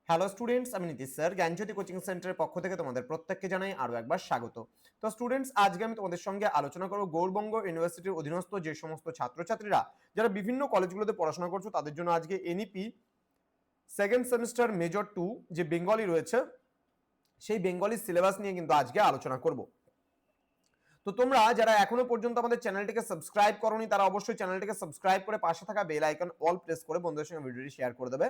Hello students, আমি Nitish sir জ্ঞানজ্যোতি coaching সেন্টারের পক্ষ থেকে তোমাদের প্রত্যেককে জানাই আরো একবার স্বাগত। তো স্টুডেন্টস, আজকে আমি তোমাদের সঙ্গে আলোচনা করব গৌড়বঙ্গ ইউনিভার্সিটির অধীনস্থ যে সমস্ত ছাত্রছাত্রীরা যারা বিভিন্ন কলেজগুলোতে পড়াশোনা করছো তাদের জন্য আজকে এনইপি সেকেন্ড সেমিস্টার মেজর 2 যে বেঙ্গলি রয়েছে সেই বেঙ্গলি সিলেবাস নিয়ে কিন্তু আজকে আলোচনা করব। তো তোমরা যারা এখনো পর্যন্ত আমাদের চ্যানেলটিকে সাবস্ক্রাইব করোনি তারা অবশ্যই চ্যানেলটিকে সাবস্ক্রাইব করে পাশে থাকা বেল আইকন অল প্রেস করে বন্ধুদের সঙ্গে ভিডিওটি শেয়ার করে দেবে,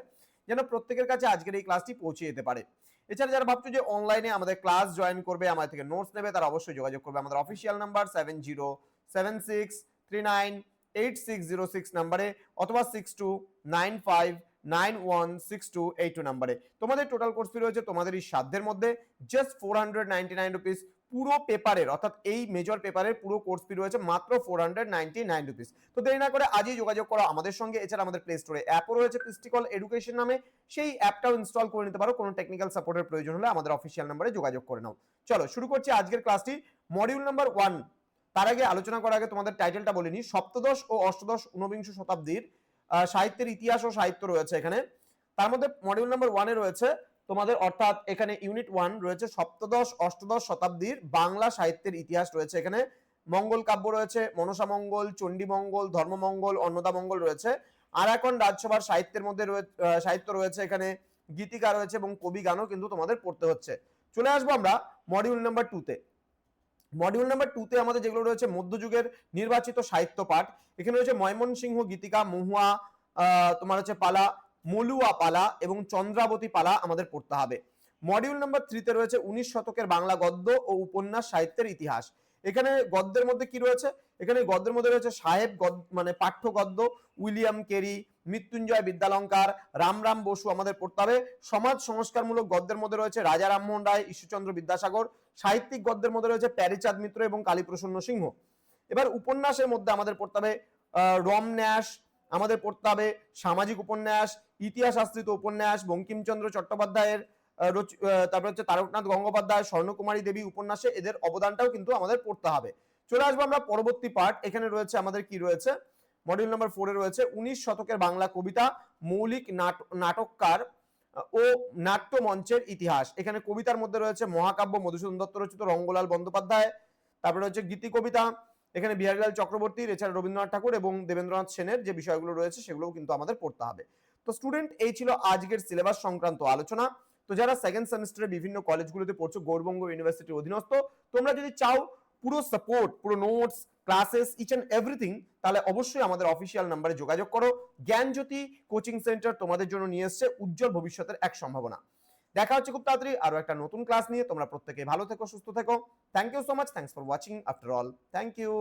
যেন প্রত্যেকের কাছে আজকের এই ক্লাসটি পৌঁছে যেতে পারে। এছাড়া যারা ভাবছো যে অনলাইনে আমাদের ক্লাস জয়েন করবে, আমাদের থেকে নোটস নেবে, তারা অবশ্যই যোগাযোগ করবে আমাদের অফিসিয়াল নাম্বার 7076398606 নাম্বারে অথবা 6295916282 নাম্বারে। তোমাদের টোটাল কোর্স ফি রয়েছে তোমাদের এই সাধ্যের মধ্যে জাস্ট 499 রুপিস। পুরো পেপারের অর্থাৎ এই মেজর পেপারের পুরো কোর্স ফি রয়েছে মাত্র 499 রুপিস। তো দেরি না করে আজই যোগাযোগ করো আমাদের সঙ্গে। এছাড়া আমাদের প্লে স্টোরে অ্যাপও রয়েছে পিস্টিকল এডুকেশন নামে, সেই অ্যাপটাও ইনস্টল করে নিতে পারো। কোনো টেকনিক্যাল সাপোর্টের প্রয়োজন হলে আমাদের অফিসিয়াল নাম্বারে যোগাযোগ করে নাও। চলো শুরু করছি আজকের ক্লাসটি, মডিউল নাম্বার 1। তার আগে আলোচনা করার আগে তোমাদের টাইটেলটা বলে নিই। সপ্তদশ ও অষ্টাদশ ঊনবিংশ শতাব্দীর সাহিত্যের ইতিহাস ও সাহিত্য রয়েছে এখানে। তার মধ্যে মডিউল নাম্বার 1-এ রয়েছে তোমাদের, অর্থাৎ এখানে ইউনিট 1 রয়েছে সপ্তদশ অষ্টাদশ শতাব্দীর বাংলা সাহিত্যের ইতিহাস রয়েছে এখানে। মঙ্গল কাব্য রয়েছে, মনসা মঙ্গল, চণ্ডী মঙ্গল, ধর্মমঙ্গল, অন্নদা মঙ্গল রয়েছে। আরাকন রাজসভার সাহিত্যের মধ্যে সাহিত্য রয়েছে এখানে, গীতিকা রয়েছে এবং কবি গানও কিন্তু তোমাদের পড়তে হচ্ছে। চলে আসবো আমরা মডিউল নাম্বার 2-তে। মডিউল নাম্বার 2-তে আমাদের যেগুলো রয়েছে মধ্যযুগের নির্বাচিত সাহিত্য পাঠ। এখানে রয়েছে ময়মনসিংহ গীতিকা, মহুয়া তোমার হচ্ছে পালা, মলুয়া পালা এবং চন্দ্রাবতী পালা আমাদের পড়তে হবে। মডিউল নাম্বার 3-তে রয়েছে 19 শতকের বাংলা গদ্য ও উপন্যাস সাহিত্যের ইতিহাস। এখানে গদ্যের মধ্যে কি রয়েছে? এখানে গদ্যের মধ্যে রয়েছে সাহেব গদ্য মানে পাঠ্য গদ্য, উইলিয়াম কেরি, মৃত্যুঞ্জয় বিদ্যালঙ্কার, রামরাম বসু আমাদের পড়তে হবে। সমাজ সংস্কারমূলক গদ্যের মধ্যে রয়েছে রাজা রামমোহন রায়, ঈশ্বরচন্দ্র বিদ্যাসাগর। সাহিত্যিক গদ্যের মধ্যে রয়েছে প্যারীচাঁদ মিত্র এবং কালীপ্রসন্ন সিংহ। এবার উপন্যাসের মধ্যে আমাদের পড়তে হবে রমন্যাস, আমাদের পড়তে হবে সামাজিক উপন্যাস, ইতিহাস আশ্রিত উপন্যাস, বঙ্কিমচন্দ্র চট্টোপাধ্যায়ের তারপর হচ্ছে তারকনাথ গঙ্গোপাধ্যায়, স্বর্ণকুমারী দেবী উপন্যাসে এদের অবদানটাও কিন্তু আমাদের পড়তে হবে। চলে আসবো আমরা পরবর্তী পার্ট। এখানে রয়েছে আমাদের কি রয়েছে, মডিউল নাম্বার 4-এ রয়েছে 19 শতকের বাংলা কবিতা, মৌলিক নাটককার ও নাট্য মঞ্চের ইতিহাস। এখানে কবিতার মধ্যে রয়েছে মহাকাব্য মধুসূদন দত্ত রচিত রঙ্গলাল বন্দ্যোপাধ্যায়, তারপরে হচ্ছে গীতি কবিতা এখানে বিহারীলাল চক্রবর্তীর, এছাড়া রবীন্দ্রনাথ ঠাকুর এবং দেবেন্দ্রনাথ সেনের যে বিষয়গুলো রয়েছে সেগুলোও কিন্তু আমাদের পড়তে হবে। তো স্টুডেন্ট, এই ছিল আজকের সিলেবাস সংক্রান্ত আলোচনা। তো যারা সেকেন্ড সেমিস্টারে বিভিন্ন কলেজগুলোতে পড়ছো গৌড়বঙ্গ ইউনিভার্সিটির অধীনস্থ, তোমরা যদি চাও পুরো সাপোর্ট, পুরো notes, classes, each and everything, তাহলে অবশ্যই আমাদের অফিসিয়াল নাম্বারে যোগাযোগ করো। জ্ঞানজ্যোতি কোচিং সেন্টার তোমাদের জন্য নিয়ে এসছে উজ্জ্বল ভবিষ্যতের এক সম্ভাবনা। দেখা হচ্ছে খুব তাড়াতাড়ি আরো একটা নতুন ক্লাস নিয়ে। তোমরা প্রত্যেকে ভালো থেকো, সুস্থ থেকো। Thank you so much, thanks for watching after all, thank you.